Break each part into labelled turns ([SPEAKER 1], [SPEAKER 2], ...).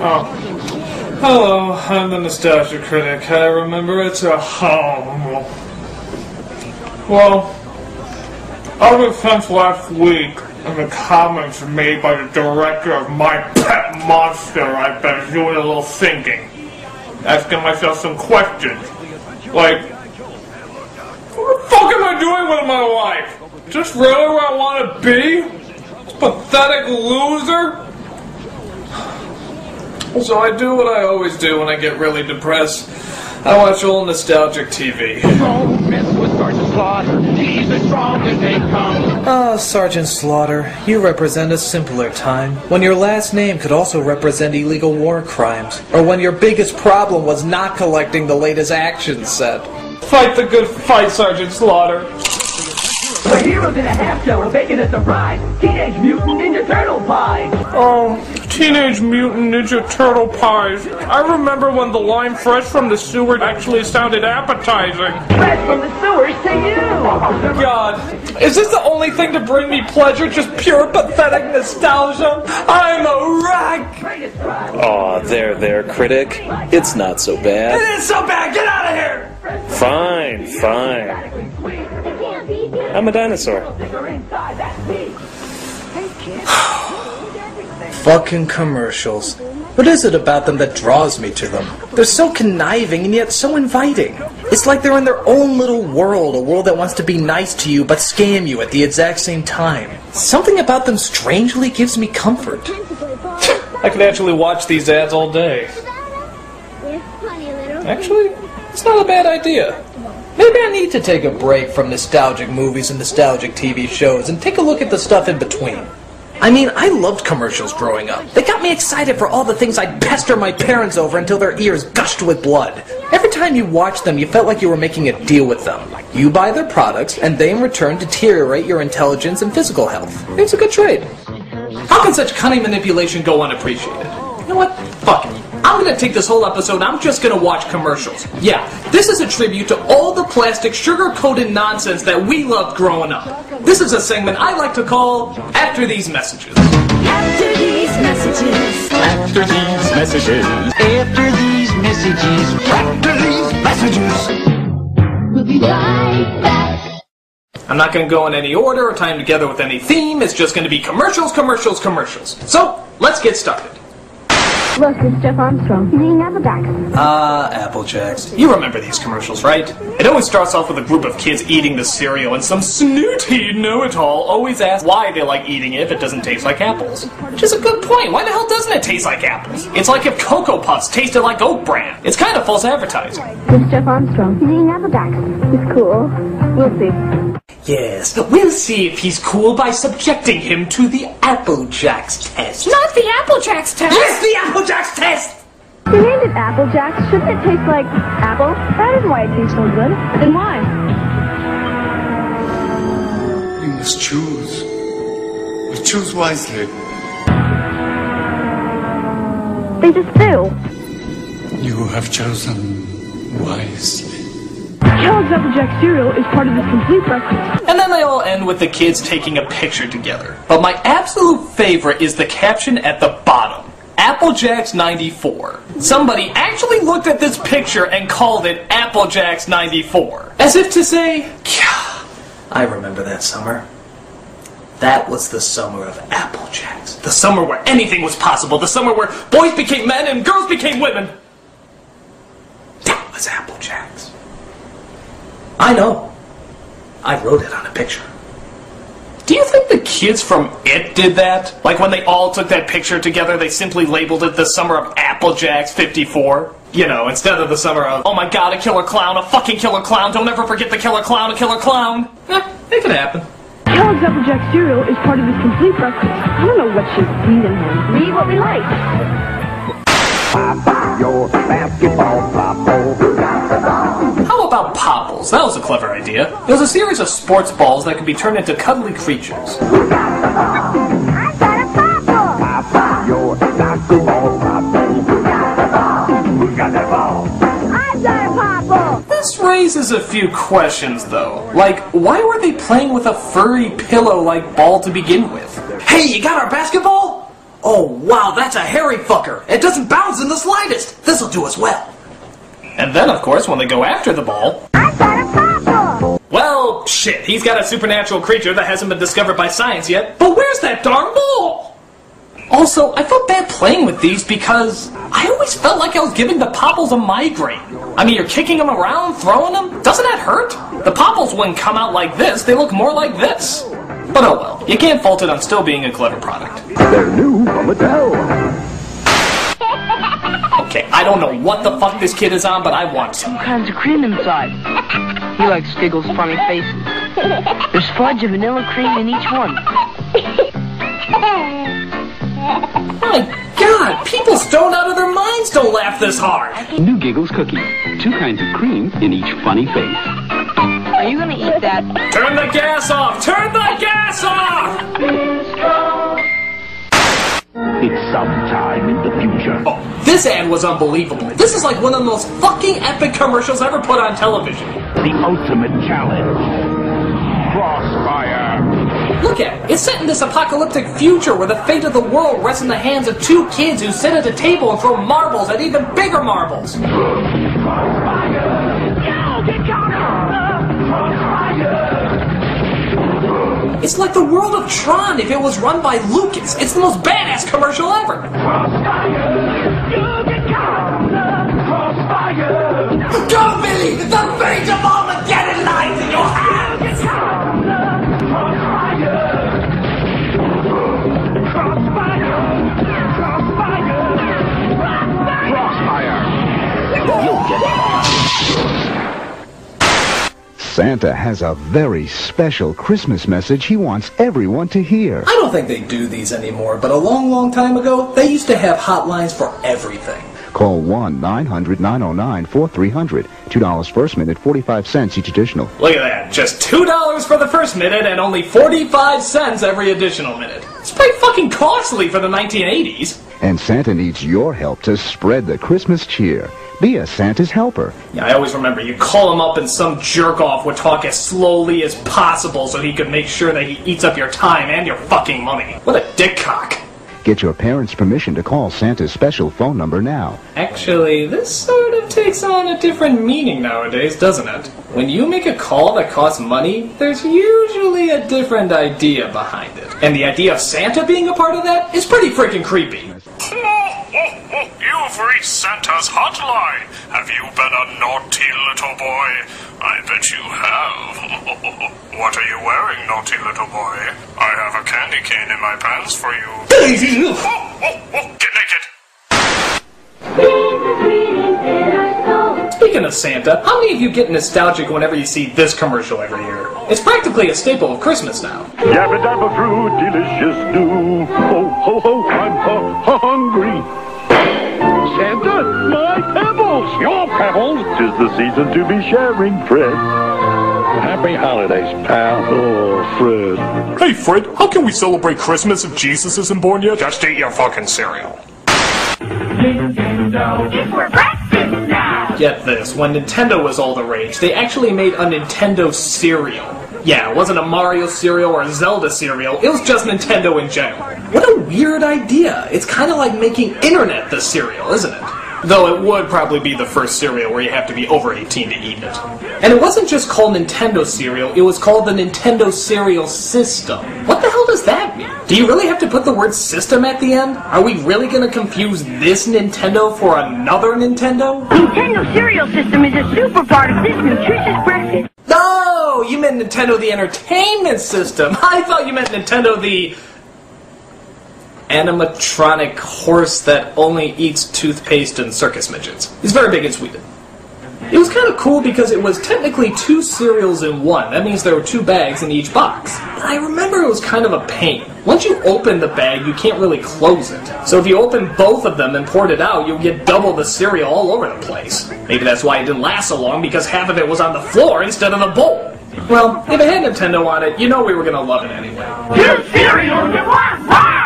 [SPEAKER 1] Oh. Hello, I'm the Nostalgia Critic. I remember it's a home. Well, ever since last week, in the comments made by the director of My Pet Monster, I've been doing a little thinking. Asking myself some questions. Like, what the fuck am I doing with my life? Just really where I want to be? Pathetic loser? So I do what I always do when I get really depressed. I watch old nostalgic TV.
[SPEAKER 2] Ah, Sergeant Slaughter, you represent a simpler time, when your last name could also represent illegal war crimes, or when your biggest problem was not collecting the latest action set.
[SPEAKER 1] Fight the good fight, Sergeant Slaughter.
[SPEAKER 3] The heroes in a half show are making a surprise! Teenage Mutant Ninja Turtle pies!
[SPEAKER 1] Oh, Teenage Mutant Ninja Turtle pies. I remember when the line fresh from the sewer actually sounded appetizing.
[SPEAKER 3] Fresh from the sewers to you!
[SPEAKER 1] God, is this the only thing to bring me pleasure? Just pure pathetic nostalgia? I'm a wreck!
[SPEAKER 4] Aw, there, critic. It's not so bad.
[SPEAKER 1] It is so bad! Get out of here!
[SPEAKER 4] Fine. I'm a dinosaur.
[SPEAKER 2] Fucking commercials. What is it about them that draws me to them? They're so conniving and yet so inviting. It's like they're in their own little world, a world that wants to be nice to you but scam you at the exact same time. Something about them strangely gives me comfort.
[SPEAKER 1] I could actually watch these ads all day. Actually, it's not a bad idea.
[SPEAKER 2] Maybe I need to take a break from nostalgic movies and nostalgic TV shows and take a look at the stuff in between. I mean, I loved commercials growing up. They got me excited for all the things I'd pester my parents over until their ears gushed with blood. Every time you watched them, you felt like you were making a deal with them. You buy their products, and they in return deteriorate your intelligence and physical health. It's a good trade. How can such cunning manipulation go unappreciated? You know what? Fuck it. I'm gonna take this whole episode and I'm just gonna watch commercials. Yeah, this is a tribute to all the plastic, sugar-coated nonsense that we loved growing up. This is a segment I like to call After These Messages.
[SPEAKER 5] After these messages.
[SPEAKER 6] After these messages.
[SPEAKER 5] After these messages.
[SPEAKER 6] After these messages.
[SPEAKER 5] We'll be right back.
[SPEAKER 1] I'm not gonna go in any order or time together with any theme. It's just gonna be commercials. So, let's get started.
[SPEAKER 7] Look, it's Jeff Armstrong. He's eating Apple Jacks.
[SPEAKER 2] Apple Jacks.
[SPEAKER 1] You remember these commercials, right? It always starts off with a group of kids eating the cereal, and some snooty know-it-all always asks why they like eating it if it doesn't taste like apples. Which is a good point. Why the hell doesn't it taste like apples? It's like if Cocoa Puffs tasted like Oat Bran. It's kind of false advertising.
[SPEAKER 7] It's Jeff Armstrong. He's eating Apple Jacks. He's cool. We'll see.
[SPEAKER 1] Yes, we'll see if he's cool by subjecting him to the Apple Jacks test.
[SPEAKER 5] Not the Apple Jacks test!
[SPEAKER 1] Yes, the Apple Jacks test!
[SPEAKER 7] You named it Apple Jacks. Shouldn't it taste like apple? That isn't why it tastes so good. Then why?
[SPEAKER 6] You must choose. But choose wisely.
[SPEAKER 7] They just do.
[SPEAKER 6] You have chosen wisely.
[SPEAKER 7] Kellogg's Apple Jack cereal is part of this complete breakfast.
[SPEAKER 1] And then they all end with the kids taking a picture together. But my absolute favorite is the caption at the bottom. Applejacks 94. Somebody actually looked at this picture and called it Applejacks 94. As if to say, "Kya."
[SPEAKER 2] I remember that summer. That was the summer of Applejacks.
[SPEAKER 1] The summer where anything was possible. The summer where boys became men and girls became women. That was Applejacks.
[SPEAKER 2] I know. I wrote it on a picture.
[SPEAKER 1] Do you think the kids from It did that? Like when they all took that picture together, they simply labeled it the summer of Applejacks 54? You know, instead of the summer of, oh my god, a killer clown, a fucking killer clown, don't ever forget the killer clown, a killer clown. It could happen.
[SPEAKER 7] Kellogg's Apple Jack cereal is part of this complete breakfast. I don't know what should read in him. Read what we like.
[SPEAKER 1] How about Popples? That was a clever idea. It was a series of sports balls that could be turned into cuddly creatures.
[SPEAKER 7] I got a popple! I've got a popple!
[SPEAKER 1] This raises a few questions, though. Like, why were they playing with a furry pillow-like ball to begin with?
[SPEAKER 2] Hey, you got our basketball? Oh, wow, that's a hairy fucker. It doesn't bounce in the slightest. This'll do us well. And then, of course, when they go after the ball...
[SPEAKER 5] I got a bubble!
[SPEAKER 2] Well, shit, he's got a supernatural creature that hasn't been discovered by science yet. But where's that darn ball? Also, I felt bad playing with these because I always felt like I was giving the popples a migraine. I mean, you're kicking them around, throwing them. Doesn't that hurt? The popples wouldn't come out like this. They look more like this. But oh well. You can't fault it on still being a clever product.
[SPEAKER 8] They're new from Mattel.
[SPEAKER 2] Okay, I don't know what the fuck this kid is on, but I want some.
[SPEAKER 9] Two kinds of cream inside. He likes Skiggles' funny faces. There's fudge and vanilla cream in each one.
[SPEAKER 2] My God, people stoned out of their minds don't laugh this hard.
[SPEAKER 8] New Giggles cookie. Two kinds of cream in each funny face.
[SPEAKER 9] Are you gonna eat that?
[SPEAKER 2] Turn the gas off! Turn the gas off!
[SPEAKER 8] It's sometime in the future.
[SPEAKER 2] Oh, this ad was unbelievable. This is like one of the most fucking epic commercials ever put on television.
[SPEAKER 8] The ultimate challenge. Crossfire.
[SPEAKER 2] Look at it. It's set in this apocalyptic future where the fate of the world rests in the hands of two kids who sit at a table and throw marbles at even bigger marbles. It's like the world of Tron if it was run by Lucas. It's the most badass commercial ever. Go, Billy! The fate of Armageddon lies in your hands!
[SPEAKER 8] You'll get Santa has a very special Christmas message he wants everyone to hear.
[SPEAKER 2] I don't think they do these anymore, but a long, long time ago, they used to have hotlines for everything.
[SPEAKER 8] Call 1-900-909-4300. $2 first minute, 45 cents each additional.
[SPEAKER 2] Look at that. Just $2 for the first minute and only 45 cents every additional minute. It's pretty fucking costly for the 1980s.
[SPEAKER 8] And Santa needs your help to spread the Christmas cheer. Be a Santa's helper.
[SPEAKER 2] Yeah, I always remember you call him up and some jerk-off would talk as slowly as possible so he could make sure that he eats up your time and your fucking money. What a dick cock.
[SPEAKER 8] Get your parents' permission to call Santa's special phone number now.
[SPEAKER 2] Actually, this sort of takes on a different meaning nowadays, doesn't it? When you make a call that costs money, there's usually a different idea behind it. And the idea of Santa being a part of that is pretty freaking creepy.
[SPEAKER 10] You've reached Santa's hotline. Have you been a naughty little boy? I bet you have. What are you wearing, naughty little boy? I have a candy cane in my pants for you. Get naked.
[SPEAKER 2] Speaking of Santa, how many of you get nostalgic whenever you see this commercial every year? It's practically a staple of Christmas now.
[SPEAKER 8] Yabba dabba fruit, delicious stew. Ho ho ho, I'm hungry. Santa, my pebbles! Your pebbles! 'Tis the season to be sharing, Fred. Happy holidays, pal. Oh, Fred.
[SPEAKER 10] Hey, Fred, how can we celebrate Christmas if Jesus isn't born yet? Just eat your fucking cereal.
[SPEAKER 5] It's for breakfast now!
[SPEAKER 2] Get this, when Nintendo was all the rage, they actually made a Nintendo cereal. Yeah, it wasn't a Mario cereal or a Zelda cereal, it was just Nintendo in general. What a weird idea. It's kind of like making Internet the cereal, isn't it? Though it would probably be the first cereal where you have to be over 18 to eat it. And it wasn't just called Nintendo cereal, it was called the Nintendo Cereal System. What the hell does that mean? Do you really have to put the word system at the end? Are we really going to confuse this Nintendo for another Nintendo?
[SPEAKER 7] Nintendo Cereal System is a super part of this nutritious breakfast.
[SPEAKER 2] No! You meant Nintendo the Entertainment System. I thought you meant Nintendo the animatronic horse that only eats toothpaste and circus midgets. He's very big in Sweden. It was kind of cool because it was technically 2 cereals in one. That means there were 2 bags in each box. But I remember it was kind of a pain. Once you open the bag, you can't really close it. So if you open both of them and poured it out, you'll get double the cereal all over the place. Maybe that's why it didn't last so long, because half of it was on the floor instead of the bowl. Well, if it had Nintendo on it, you know we were going to love it anyway.
[SPEAKER 5] New cereal in one! Wow!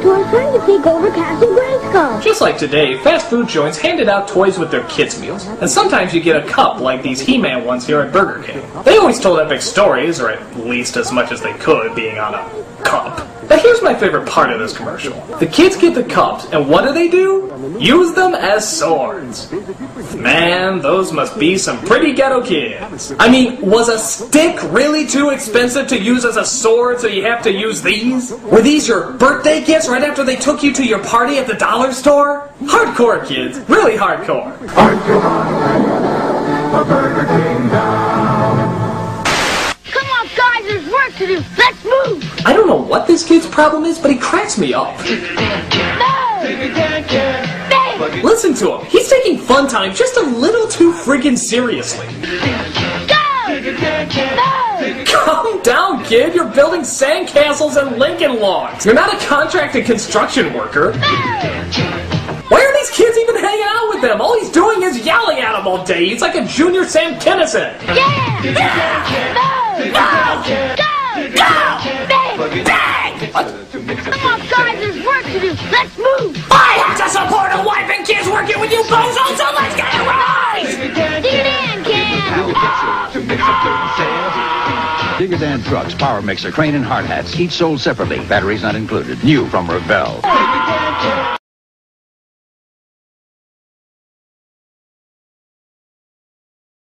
[SPEAKER 11] We're trying to take over Castle Grayskull.
[SPEAKER 2] Just like today, fast food joints handed out toys with their kids' meals, and sometimes you get a cup like these He-Man ones here at Burger King. They always told epic stories, or at least as much as they could, being on a cup. But here's my favorite part of this commercial. The kids get the cups, and what do? Use them as swords. Man, those must be some pretty ghetto kids. I mean, was a stick really too expensive to use as a sword, so you have to use these? Were these your birthday gifts right after they took you to your party at the dollar store? Hardcore, kids. Really hardcore.
[SPEAKER 5] Come on, guys, there's work to do. Let's move.
[SPEAKER 2] I don't know what this kid's problem is, but he cracks me up. Listen to him. He's taking fun time just a little too friggin' seriously. Calm down, kid. You're building sandcastles and Lincoln logs. You're not a contracted construction worker. Why are these kids even hanging out with them? All he's doing is yelling at them all day. He's like a junior Sam Kinison. What?
[SPEAKER 5] Come on, guys, there's work to do. Let's move.
[SPEAKER 2] I have to support a wife and kids working with you bozos, so let's get it right!
[SPEAKER 5] Dig it in, kid.
[SPEAKER 11] Digger Dan Trucks, Power Mixer, Crane, and Hard Hats, each sold separately. Batteries not included. New from Revell.